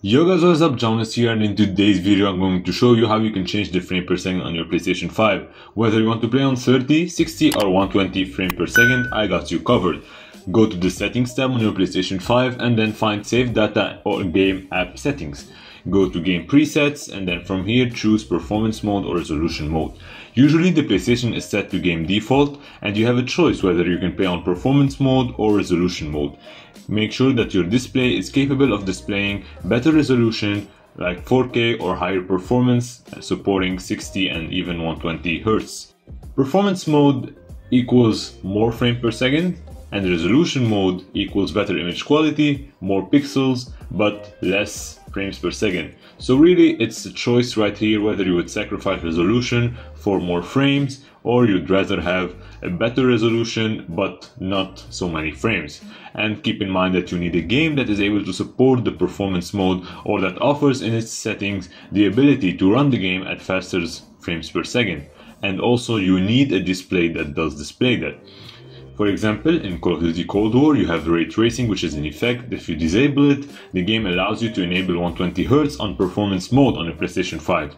Yo guys, what's up? JAWneS here, and in today's video I'm going to show you how you can change the frame per second on your PlayStation 5. Whether you want to play on 30, 60 or 120 frame per second, I got you covered. Go to the settings tab on your PlayStation 5 and then find save data or game app settings. Go to game presets and then from here choose performance mode or resolution mode. Usually the PlayStation is set to game default and you have a choice whether you can play on performance mode or resolution mode. Make sure that your display is capable of displaying better resolution like 4K or higher performance, supporting 60 and even 120 Hz. Performance mode equals more frame per second, and resolution mode equals better image quality, more pixels, but less frames per second. So really it's a choice right here whether you would sacrifice resolution for more frames or you'd rather have a better resolution but not so many frames. And keep in mind that you need a game that is able to support the performance mode or that offers in its settings the ability to run the game at faster frames per second. And also you need a display that does display that. For example, in Call of Duty Cold War, you have ray tracing, which is in effect. If you disable it, the game allows you to enable 120 Hz on performance mode on a PlayStation 5.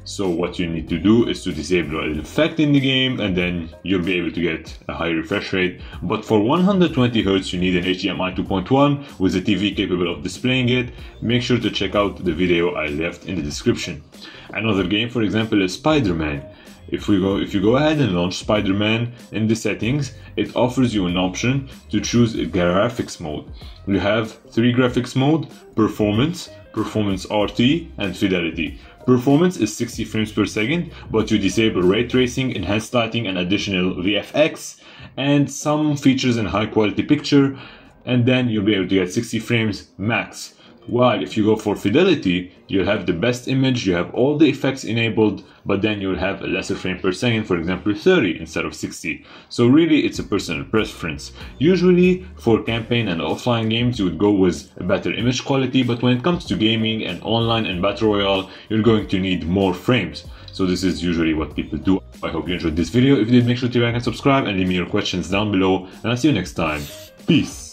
So what you need to do is to disable an effect in the game and then you'll be able to get a high refresh rate. But for 120 Hz, you need an HDMI 2.1 with a TV capable of displaying it. Make sure to check out the video I left in the description. Another game, for example, is Spiderman. If you go ahead and launch Spiderman in the settings, it offers you an option to choose a graphics mode. You have three graphics mode: performance, performance RT, and fidelity. Performance is 60 frames per second, but you disable ray tracing, enhanced lighting, and additional VFX, and some features in high quality picture, and then you'll be able to get 60 frames max. While if you go for fidelity, you'll have the best image, you have all the effects enabled, but then you'll have a lesser frame per second, for example 30 instead of 60. So really it's a personal preference. Usually for campaign and offline games you would go with a better image quality, but when it comes to gaming and online and battle royale, you're going to need more frames. So this is usually what people do. I hope you enjoyed this video. If you did, make sure to like and subscribe and leave me your questions down below, and I'll see you next time. Peace!